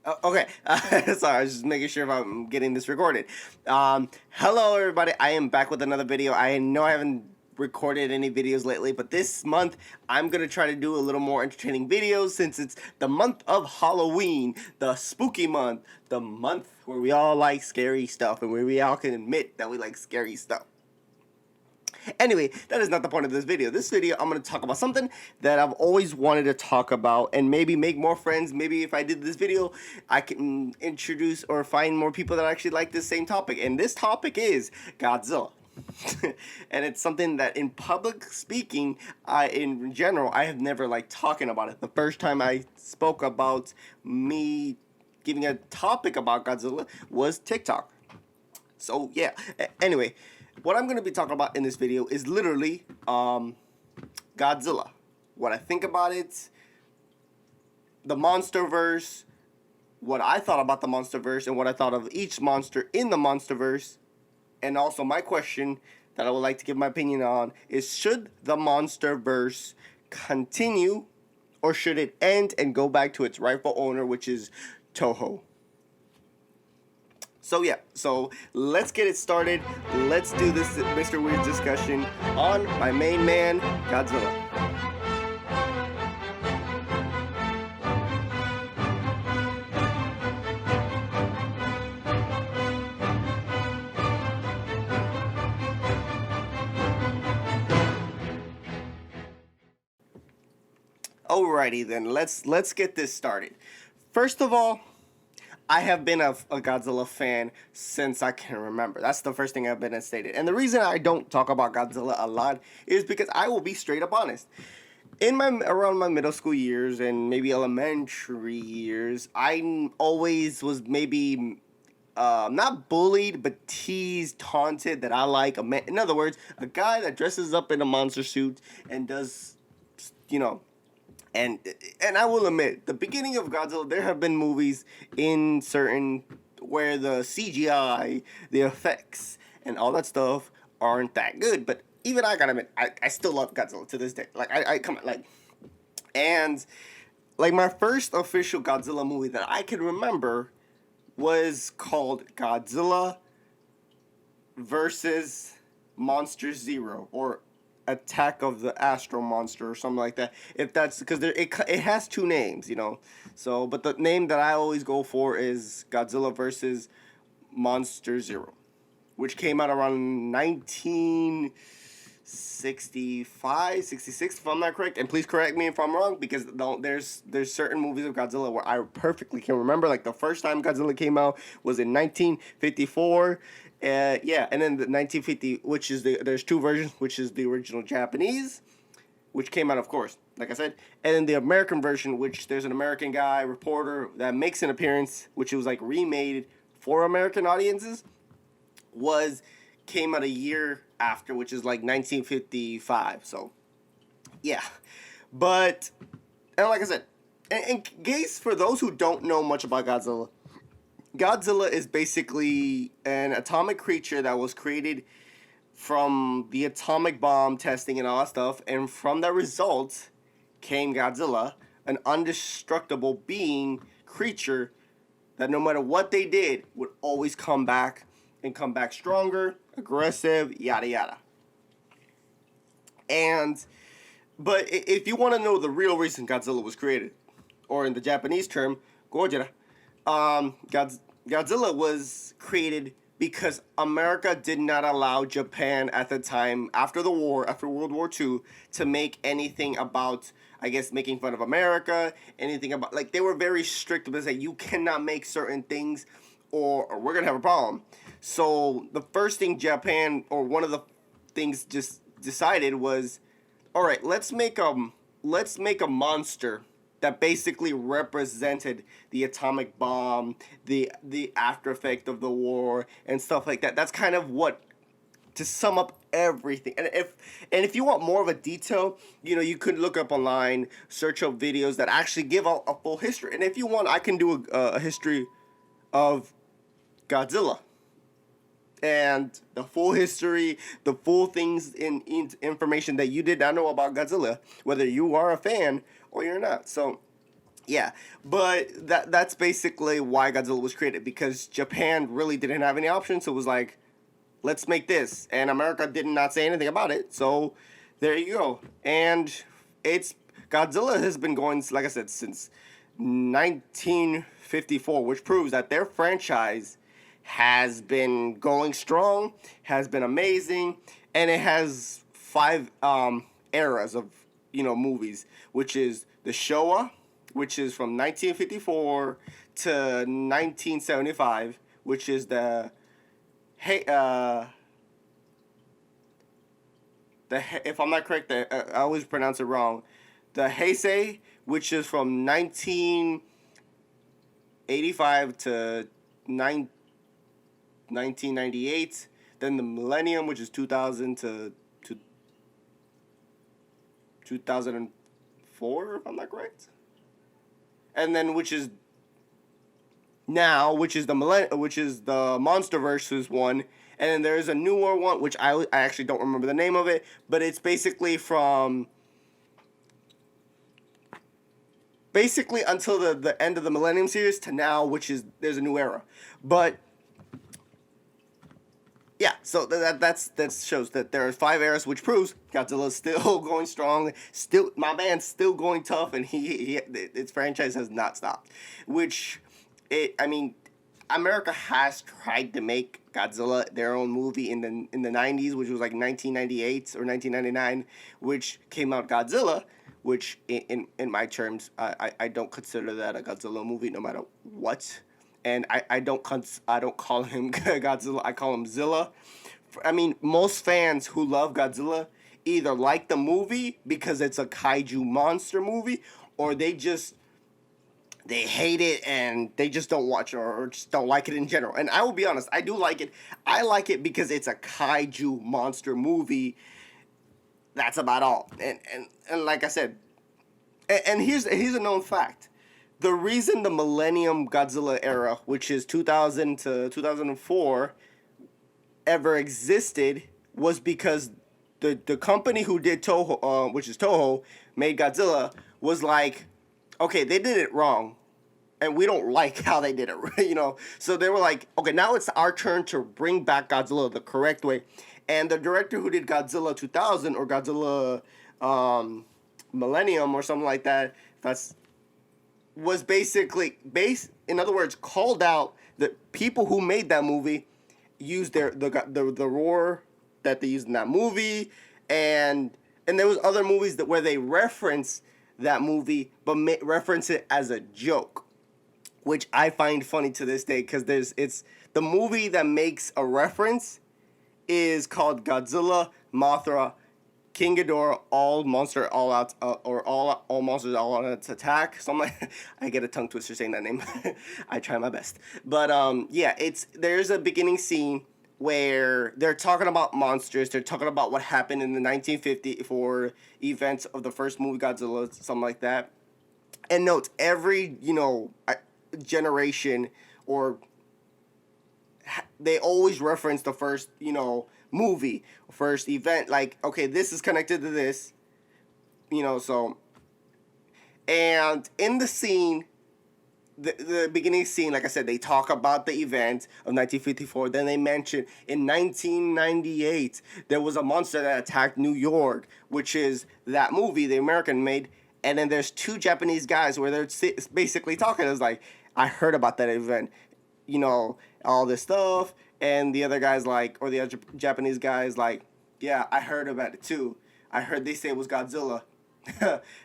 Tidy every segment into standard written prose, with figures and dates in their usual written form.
Okay, sorry, I was just making sure if I'm getting this recorded. Hello, everybody. I am back with another video. I know I haven't recorded any videos lately, but this month I'm gonna try to do a little more entertaining videos since it's the month of Halloween, the spooky month, the month where we all like scary stuff and where we all can admit that we like scary stuff. Anyway, that is not the point of this video. This video, I'm going to talk about something that I've always wanted to talk about and maybe make more friends. Maybe if I did this video, I can introduce or find more people that actually like this same topic. And this topic is Godzilla. And it's something that in public speaking, in general, I have never liked talking about it. The first time I spoke about me giving a topic about Godzilla was TikTok. So yeah, anyway, what I'm going to be talking about in this video is literally Godzilla. What I think about it, the MonsterVerse, what I thought about the MonsterVerse, and what I thought of each monster in the MonsterVerse. And also my question that I would like to give my opinion on is, should the MonsterVerse continue or should it end and go back to its rightful owner, which is Toho? So yeah, so let's get it started. Let's do this Mr. Weird discussion on my main man, Godzilla. Alrighty then, let's get this started. First of all, I have been a Godzilla fan since I can remember. That's the first thing I've been stated. And the reason I don't talk about Godzilla a lot is because I will be straight up honest. Around my middle school years and maybe elementary years, I always was maybe not bullied, but teased, taunted that I like in other words, a guy that dresses up in a monster suit and does, you know. And I will admit, the beginning of Godzilla, there have been movies in certain where the CGI, the effects, and all that stuff aren't that good. But even I gotta admit, I still love Godzilla to this day. Like I come like, and like my first official Godzilla movie that I can remember was called Godzilla versus Monster Zero, or Attack of the Astro Monster or something like that. If that's because it has two names, you know. So, but the name that I always go for is Godzilla versus Monster Zero, which came out around 1965, 66, if I'm not correct. And please correct me if I'm wrong, because there's certain movies of Godzilla where I perfectly can remember. Like the first time Godzilla came out was in 1954. Yeah, and then the 1950, which is there's two versions, which is the original Japanese, which came out, of course, like I said, and then the American version, which there's an American guy, reporter, that makes an appearance, which was like remade for American audiences, came out a year after, which is like 1955. So, yeah, but, and like I said, in case for those who don't know much about Godzilla, Godzilla is basically an atomic creature that was created from the atomic bomb testing and all that stuff, and from that result came Godzilla, an indestructible being, creature, that no matter what they did would always come back, and come back stronger, aggressive, yada yada. But if you want to know the real reason Godzilla was created, or in the Japanese term, Godzilla, Godzilla was created because America did not allow Japan at the time, after the war, after World War II, to make anything about, I guess, making fun of America, anything about, like, they were very strict about saying, you cannot make certain things or we're going to have a problem. So the first thing Japan, or one of the things just decided was, all right, let's make a monster that basically represented the atomic bomb, the after effect of the war, and stuff like that. That's kind of what, to sum up everything. And if you want more of a detail, you know, you could look up online, search up videos that actually give a full history. And if you want, I can do a history of Godzilla. And the full history, the full things in information that you did not know about Godzilla, whether you are a fan or you're not. So, Yeah, but that's basically why Godzilla was created, because Japan really didn't have any options. So it was like, let's make this, and America did not say anything about it. So there you go. And it's Godzilla has been going, like I said, since 1954, which proves that their franchise has been going strong, has been amazing, and it has five eras of movies, which is the Showa, which is from 1954 to 1975, which is the hey if I'm not correct, I always pronounce it wrong. The Heisei, which is from 1985 to 1998. Then the Millennium, which is 2000 to 2004, if I'm not correct. And then which is now, which is the Monster Versus one, and then there's a newer one which I actually don't remember the name of it, but it's basically from until the end of the Millennium series to now, which is there's a new era, but yeah, so that shows that there are five eras, which proves Godzilla's still going strong. Still, my man's still going tough, and he its franchise has not stopped. Which, I mean, America has tried to make Godzilla their own movie in the 90s, which was like 1998 or 1999, which came out Godzilla, which in my terms, I don't consider that a Godzilla movie, no matter what. And I don't call him Godzilla. I call him Zilla. I mean, most fans who love Godzilla either like the movie because it's a kaiju monster movie, or they hate it and they just don't watch it, or just don't like it in general. And I will be honest, I do like it. I like it because it's a kaiju monster movie. That's about all. And like I said, and here's a known fact. The reason the Millennium Godzilla era, which is 2000 to 2004, ever existed was because the company who did Toho, which is Toho, made Godzilla, was like, okay, they did it wrong, and we don't like how they did it, So they were like, okay, now it's our turn to bring back Godzilla the correct way. And the director who did Godzilla 2000 or Godzilla Millennium or something like that, was basically in other words, called out the people who made that movie used the roar that they used in that movie, and there was other movies where they reference that movie but reference it as a joke, which I find funny to this day, because it's the movie that makes a reference is called Godzilla, Mothra, King Ghidorah, all monsters all out attack. So I'm like, I get a tongue twister saying that name. I try my best, but yeah, there's a beginning scene where they're talking about monsters. They're talking about what happened in the 1954 events of the first movie Godzilla, something like that. And note, every generation, or they always reference the first movie, first event, like, okay, this is connected to this, so. And in the scene, the beginning scene, like I said, they talk about the event of 1954. Then they mention in 1998 there was a monster that attacked New York, which is that movie the American made. And then there's two Japanese guys where they're basically talking. It's like, I heard about that event, all this stuff. And the other guy's like, or the other Japanese guy's like, yeah, I heard about it too. I heard they say it was Godzilla.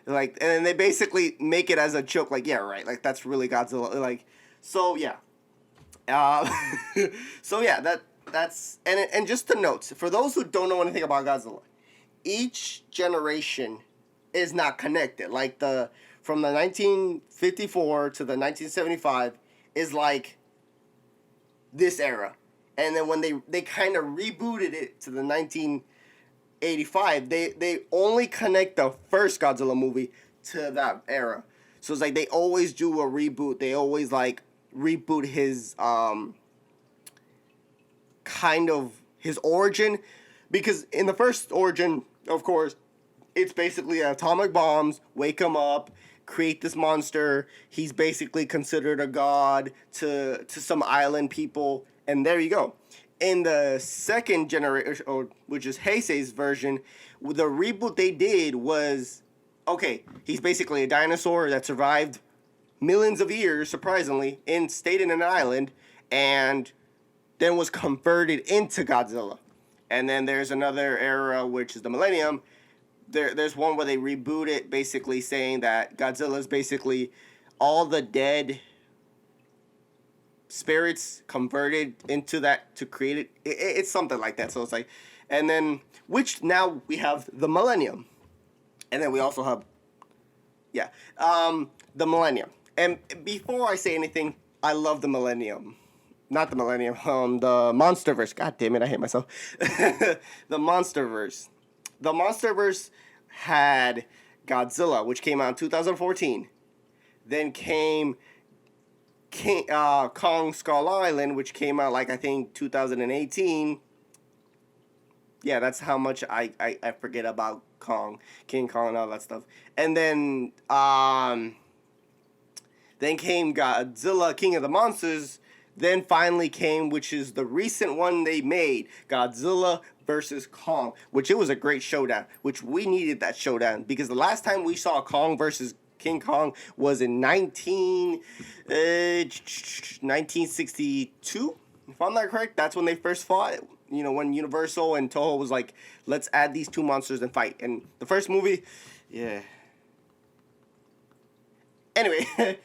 Like, and then they basically make it as a joke, like, yeah, right, like, that's really Godzilla. Like, so yeah. So yeah, that's and just to note, for those who don't know anything about Godzilla, each generation is not connected. Like, from the 1954 to the 1975 is like this era. And then when they kind of rebooted it to the 1985, they only connect the first Godzilla movie to that era. So it's like they always do a reboot. They always like reboot his kind of his origin, because in the first origin, of course, it's basically atomic bombs wake him up, create this monster. He's basically considered a god to some island people, and there you go. In the second generation, or which is Heisei's version, the reboot they did was, okay, he's basically a dinosaur that survived millions of years, surprisingly, and stayed in an island, and then was converted into Godzilla. And then there's another era, which is the Millennium. There's one where they reboot it, basically saying that Godzilla is basically all the dead spirits converted into that to create it. It's something like that. So it's like, and then, which now we have the Millennium. And then we also have, the Millennium. And before I say anything, I love the Millennium. Not the Millennium, the Monsterverse. God damn it, I hate myself. The Monsterverse. The Monsterverse had Godzilla, which came out in 2014. Then came Kong Skull Island, which came out, like, I think 2018. Yeah, that's how much I forget about King Kong and all that stuff. And then came Godzilla, King of the Monsters. Then finally came, which is the recent one they made, Godzilla versus Kong, which it was a great showdown, which we needed that showdown, because the last time we saw Kong versus King Kong was in 1962, if I'm not correct. That's when they first fought. You know, when Universal and Toho was like, let's add these two monsters and fight. And the first movie, yeah. Anyway,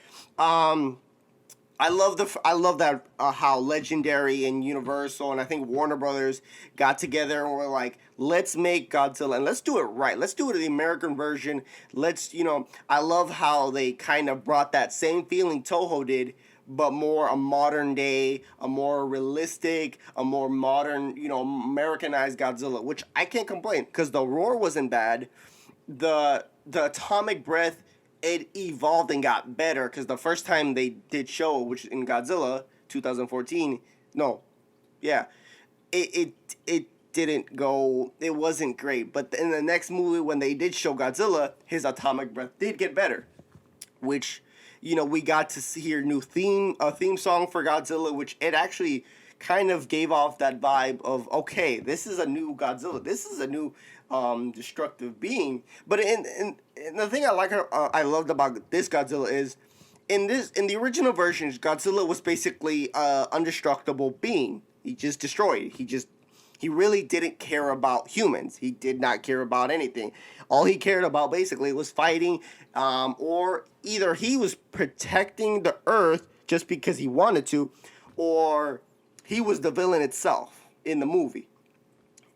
I love that how Legendary and Universal and I think Warner Brothers got together and were like, let's make Godzilla and let's do it right. Let's do it the American version. I love how they kind of brought that same feeling Toho did, but more a modern day, a more realistic, a more modern, Americanized Godzilla, which I can't complain because the roar wasn't bad. The atomic breath, it evolved and got better because the first time they did show, which in Godzilla 2014, it didn't go, it wasn't great. But in the next movie when they did show Godzilla, his atomic breath did get better, which we got to hear a theme song for Godzilla, which it actually kind of gave off that vibe of, okay, this is a new Godzilla, this is a new destructive being. But in the thing I loved about this Godzilla is in the original versions, Godzilla was basically a indestructible being. He just destroyed. He really didn't care about humans. He did not care about anything. All he cared about basically was fighting, or either he was protecting the Earth just because he wanted to, or he was the villain itself in the movie.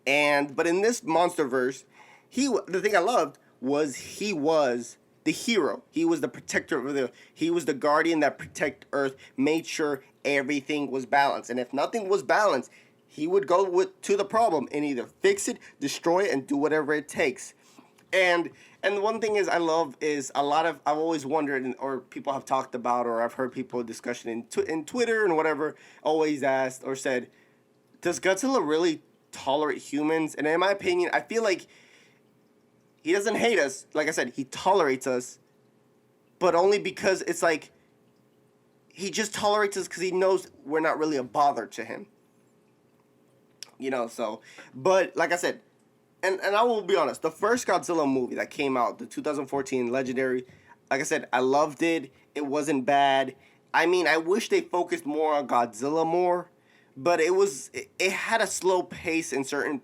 But in this Monsterverse, the thing I loved was he was the hero. He was the protector of he was the guardian that protected Earth, made sure everything was balanced. And if nothing was balanced, he would go to the problem and either fix it, destroy it, and do whatever it takes. And the one thing I love is I've always wondered, or people have talked about, or I've heard people discussion in Twitter and whatever, always asked or said, does Godzilla really tolerate humans? And in my opinion, I feel like he doesn't hate us. Like I said, he tolerates us, but only because it's like he just tolerates us because he knows we're not really a bother to him. But like I said, and I will be honest, the first Godzilla movie that came out, the 2014 Legendary, like I said, I loved it. It wasn't bad. I mean, I wish they focused more on Godzilla more, but it had a slow pace in certain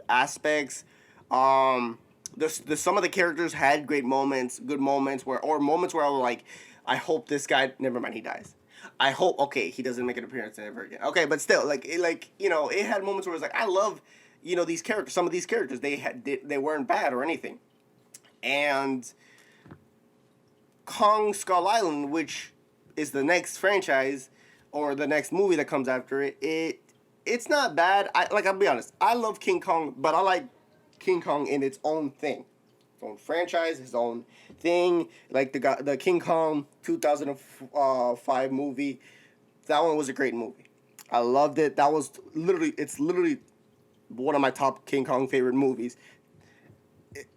aspects. Some of the characters had great moments, good moments, or moments where I was like, I hope this guy, never mind, he dies. I hope, okay, he doesn't make an appearance ever again. Okay, but still, it had moments where it was like, I love, these characters. Some of these characters, they weren't bad or anything. And Kong Skull Island, which is the next franchise or the next movie that comes after it's not bad. I'll be honest, I love King Kong, but I like King Kong in its own thing. His own franchise, his own thing. Like the King Kong 2005 movie, that one was a great movie. I loved it. It's literally one of my top King Kong favorite movies.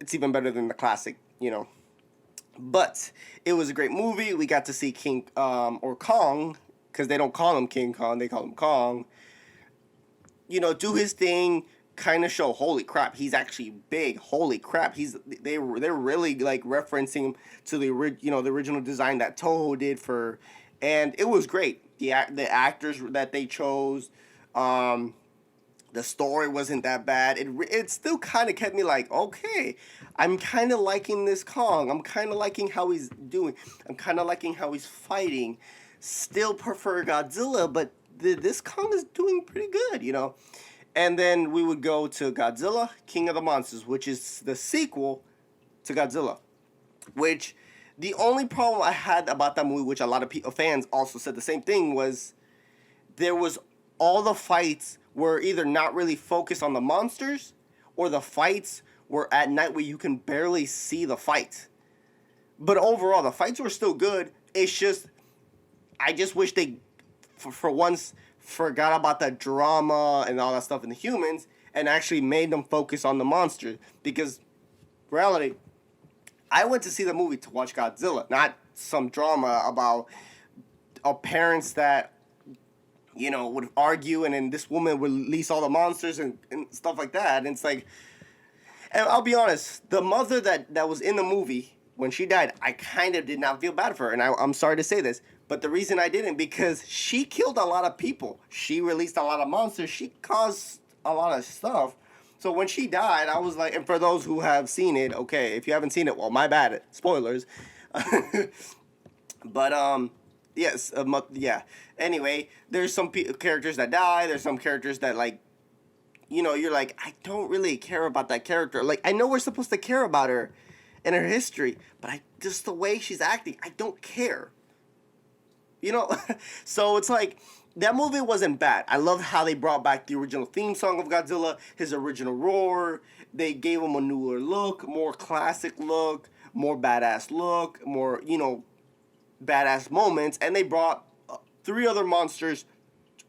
It's even better than the classic, But it was a great movie. We got to see King or Kong, because they don't call him King Kong, they call him Kong. Do his thing. Kind of show, holy crap, he's actually big. Holy crap, they're really like referencing him to the original design that Toho did for, and it was great. The actors that they chose, the story wasn't that bad. It still kind of kept me like, okay, I'm kind of liking this Kong. I'm kind of liking how he's doing. I'm kind of liking how he's fighting. Still prefer Godzilla, but this Kong is doing pretty good. And then we would go to Godzilla, King of the Monsters, which is the sequel to Godzilla. Which, the only problem I had about that movie, which a lot of fans also said the same thing, was there was all the fights were either not really focused on the monsters, or the fights were at night where you can barely see the fight. But overall, the fights were still good. It's just, I just wish they, for once, forgot about the drama and all that stuff in the humans and actually made them focus on the monsters. Because, reality, I went to see the movie to watch Godzilla, not some drama about parents that, would argue, and then this woman would release all the monsters and stuff like that. And it's like, and I'll be honest, the mother that was in the movie, when she died, I kind of did not feel bad for her. And I'm sorry to say this, but the reason I didn't, because she killed a lot of people. She released a lot of monsters. She caused a lot of stuff. So when she died, I was like, and for those who have seen it, okay, if you haven't seen it, well, my bad, spoilers. But, yes, yeah. Anyway, there's some characters that die. There's some characters that, like, you're like, I don't really care about that character. Like, I know we're supposed to care about her and her history, but just the way she's acting, I don't care. So it's like, that movie wasn't bad. I love how they brought back the original theme song of Godzilla, his original roar. They gave him a newer look, more classic look, more badass look, more, badass moments. And they brought 3 other monsters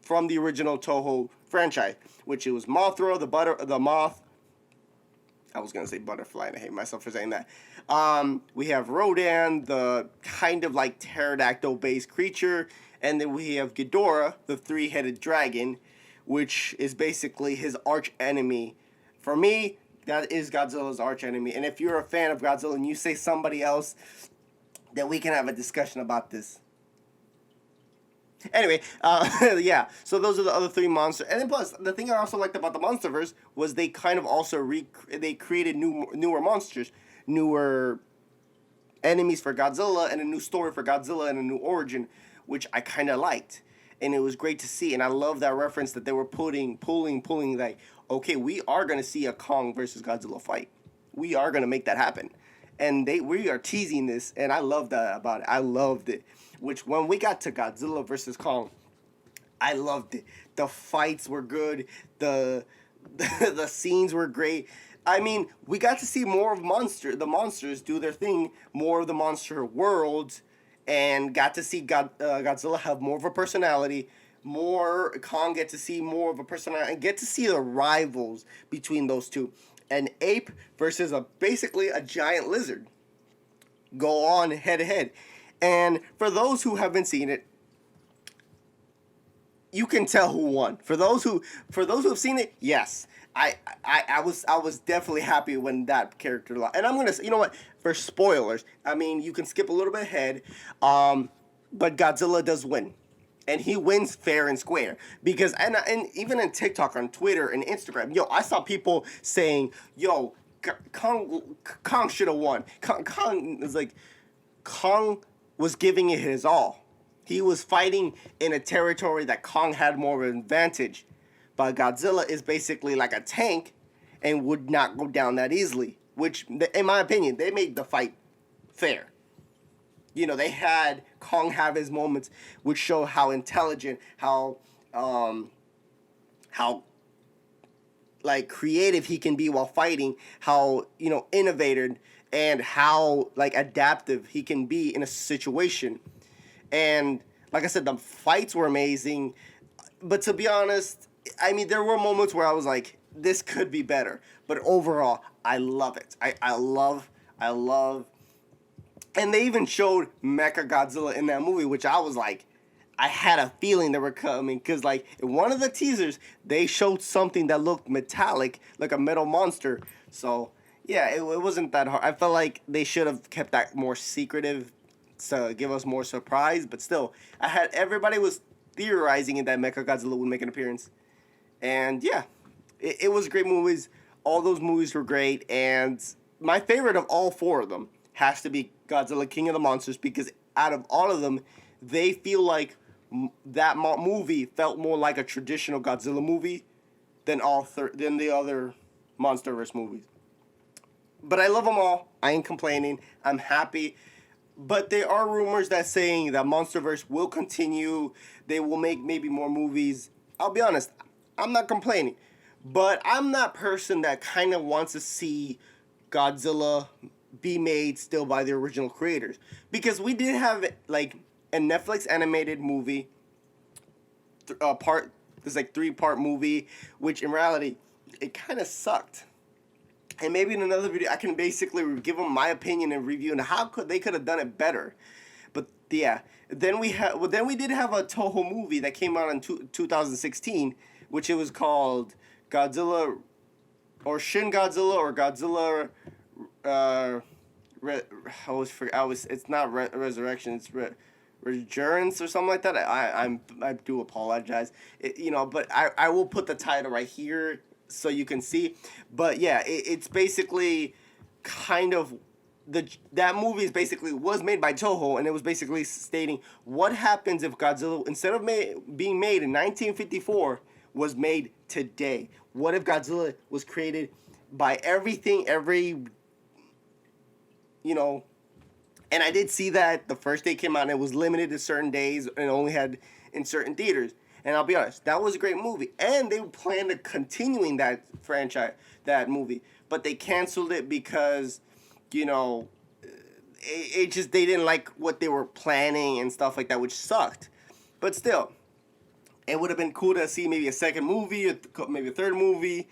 from the original Toho franchise, which it was Mothra, the moth. I was going to say butterfly, and I hate myself for saying that. We have Rodan, the kind of like pterodactyl-based creature. And then we have Ghidorah, the 3-headed dragon, which is basically his arch enemy. For me, that is Godzilla's arch enemy. And if you're a fan of Godzilla and you say somebody else, then we can have a discussion about this. Anyway, yeah, so those are the other 3 monsters. And then plus, the thing I also liked about the Monsterverse was they kind of also they created newer monsters, newer enemies for Godzilla, and a new story for Godzilla, and a new origin, which I kind of liked. And it was great to see. And I love that reference that they were pulling, like, okay, we are going to see a Kong versus Godzilla fight. We are going to make that happen. And we are teasing this, and I love that about it. I loved it. Which, when we got to Godzilla versus Kong, I loved it. The fights were good. The scenes were great. I mean, we got to see more of the monsters do their thing, more of the monster worlds, and got to see Godzilla have more of a personality, Kong get to see more of a personality, and get to see the rivals between those two. An ape versus basically a giant lizard go on head to head. And for those who haven't seen it, you can tell who won. For those who have seen it, yes. I was definitely happy when that character lost. And I'm gonna say, you know what? For spoilers, I mean, you can skip a little bit ahead, but Godzilla does win, and he wins fair and square. Because and even in TikTok, on Twitter, and Instagram, I saw people saying, "Yo, Kong should have won." Kong is like, Kong was giving it his all. He was fighting in a territory that Kong had more of an advantage. But Godzilla is basically like a tank and would not go down that easily. Which, in my opinion, they made the fight fair. They had Kong have his moments, which show how intelligent, how like creative he can be while fighting, how innovative, and how like adaptive he can be in a situation. And like I said, the fights were amazing. But to be honest, I mean, there were moments where I was like, this could be better. But overall, I love it. I love And they even showed Mecha Godzilla in that movie, which I was like, I had a feeling they were coming because, like, in one of the teasers, they showed something that looked metallic, like a metal monster. So, yeah, it wasn't that hard. I felt like they should have kept that more secretive to give us more surprise. But still, everybody was theorizing that Mecha Godzilla would make an appearance. And yeah, it was great movies. All those movies were great. And my favorite of all four of them has to be Godzilla King of the Monsters because out of all of them, they feel like that movie felt more like a traditional Godzilla movie than than the other MonsterVerse movies. But I love them all. I ain't complaining. I'm happy. But there are rumors that saying that MonsterVerse will continue. They will make maybe more movies. I'll be honest. I'm not complaining. But I'm that person that kind of wants to see Godzilla be made still by the original creators. Because we did have, like, a Netflix animated movie, this like 3-part movie, which in reality, it kind of sucked. And maybe in another video, I can basically give them my opinion and review and how they could have done it better. But yeah, then we did have a Toho movie that came out in 2016, which it was called Godzilla, or Shin Godzilla, or Godzilla. It's not Resurrection. It's Resurgence or something like that. I do apologize. But I will put the title right here so you can see. But yeah, it's basically kind of that movie was made by Toho, and it was basically stating what happens if Godzilla, instead of being made in 1954, was made today. What if Godzilla was created by and I did see that the first day it came out and it was limited to certain days and only had in certain theaters. And I'll be honest, that was a great movie. And they planned to continuing that franchise, that movie. But they canceled it because, it just, they didn't like what they were planning and stuff like that, which sucked. But still, it would have been cool to see maybe a second movie, or maybe a third movie.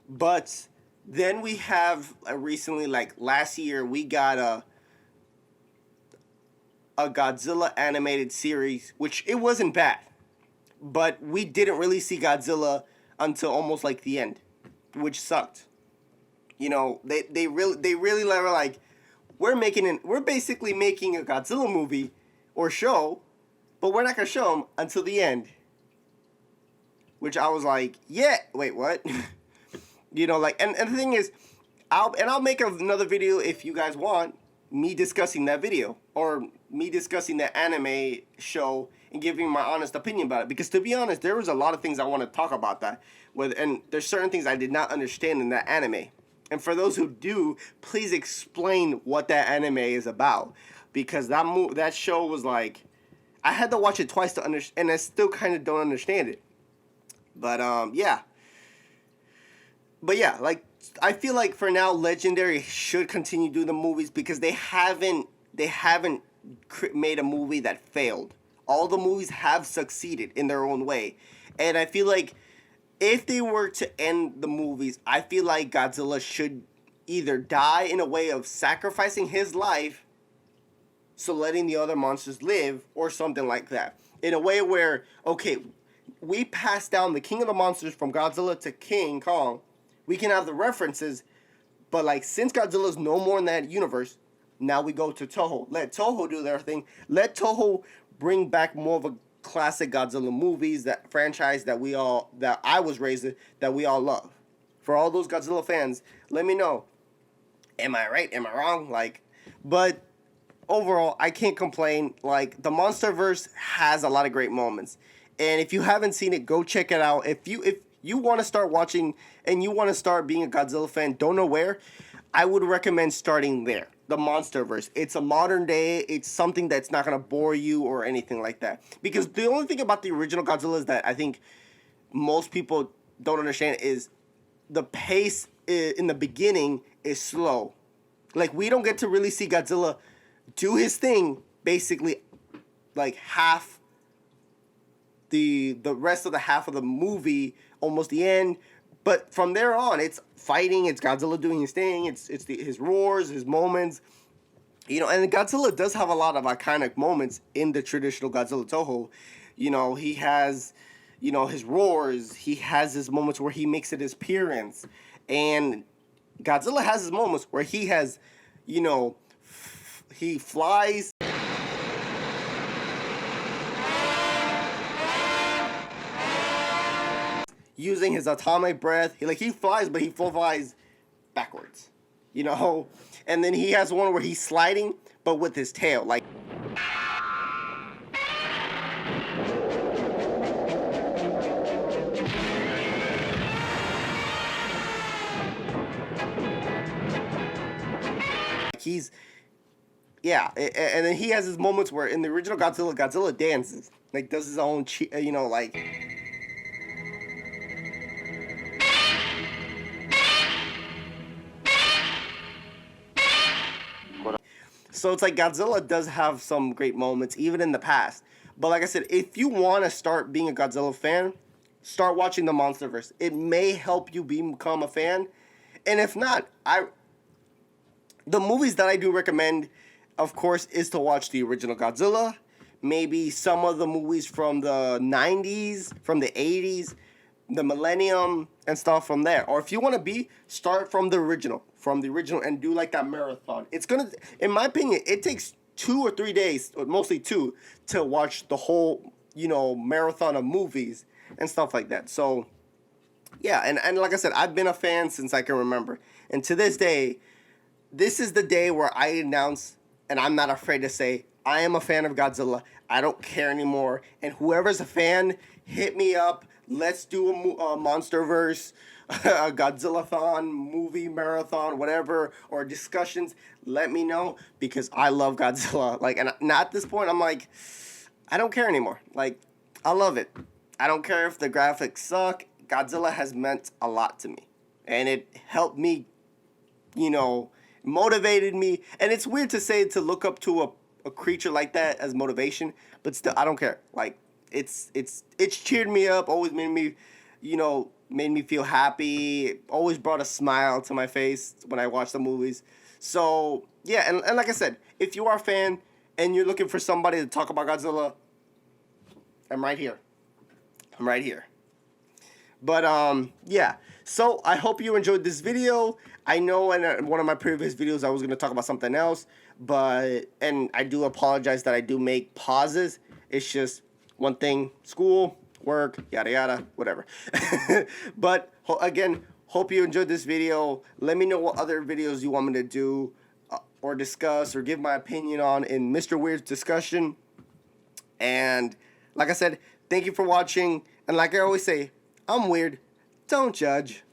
But then we have recently, like last year, we got a Godzilla animated series, which it wasn't bad. But we didn't really see Godzilla until almost like the end, which sucked. They really were like, we're basically making a Godzilla movie or show, but we're not gonna show them until the end. Which I was like, yeah, wait, what? And the thing is, I'll make another video if you guys want me discussing that video or me discussing the anime show and giving my honest opinion about it. Because to be honest, there was a lot of things I want to talk about that and there's certain things I did not understand in that anime. And for those who do, please explain what that anime is about, because that show was like, I had to watch it twice to understand, and I still kind of don't understand it. But yeah. But yeah, like, I feel like for now, Legendary should continue doing the movies because they haven't made a movie that failed. All the movies have succeeded in their own way. And I feel like if they were to end the movies, I feel like Godzilla should either die in a way of sacrificing his life, so letting the other monsters live, or something like that. In a way where, okay, we pass down the King of the Monsters from Godzilla to King Kong. We can have the references, but like, since Godzilla's no more in that universe, now we go to Toho. Let Toho do their thing. Let Toho bring back more of a classic Godzilla movies, that franchise that I was raised in, that we all love. For all those Godzilla fans, let me know. Am I right? Am I wrong? But overall, I can't complain. Like, the MonsterVerse has a lot of great moments. And if you haven't seen it, go check it out. If you want to start watching and you want to start being a Godzilla fan, don't know where, I would recommend starting there. The MonsterVerse. It's a modern day. It's something that's not going to bore you or anything like that. Because the only thing about the original Godzilla is that I think most people don't understand is the pace in the beginning is slow. Like, we don't get to really see Godzilla do his thing basically like half the rest of the half of the movie, almost the end. But from there on, it's fighting, it's Godzilla doing his thing, it's his roars, his moments. And Godzilla does have a lot of iconic moments in the traditional Godzilla Toho. He has, his roars. He has his moments where he makes it his appearance, and Godzilla has his moments where he has, you know, he flies. Using his atomic breath, he flies, but he flies backwards, you know. And then he has one where he's sliding, but with his tail, like. He's, yeah, and then he has his moments where in the original Godzilla, Godzilla dances, like does his own, like. So it's like Godzilla does have some great moments, even in the past. But like I said, if you want to start being a Godzilla fan, start watching the MonsterVerse. It may help you become a fan. And if not, the movies that I do recommend, of course, is to watch the original Godzilla. Maybe some of the movies from the 90s, from the 80s, the millennium, and stuff from there. Or if you want to start from the original, and do like that marathon. It's gonna, in my opinion, it takes 2 or 3 days, or mostly 2, to watch the whole, marathon of movies and stuff like that. So, yeah, and like I said, I've been a fan since I can remember. And to this day, this is the day where I announce, and I'm not afraid to say, I am a fan of Godzilla. I don't care anymore. And whoever's a fan, hit me up. Let's do a MonsterVerse, a Godzilla-thon, movie marathon, whatever, or discussions. Let me know, because I love Godzilla. And at this point, I'm like, I don't care anymore. I love it. I don't care if the graphics suck. Godzilla has meant a lot to me. And it helped me, motivated me. And it's weird to say, to look up to a creature like that as motivation, but still, I don't care. It's cheered me up, always made me, made me feel happy, always brought a smile to my face when I watch the movies. So, yeah, and like I said, if you are a fan and you're looking for somebody to talk about Godzilla, I'm right here. But, yeah. So, I hope you enjoyed this video. I know in one of my previous videos I was going to talk about something else, and I do apologize that I do make pauses. It's just one thing, school, work, yada yada, whatever. But again, hope you enjoyed this video. Let me know what other videos you want me to do or discuss or give my opinion on in Mr. Weird's discussion. And like I said, thank you for watching. And like I always say, I'm weird. Don't judge.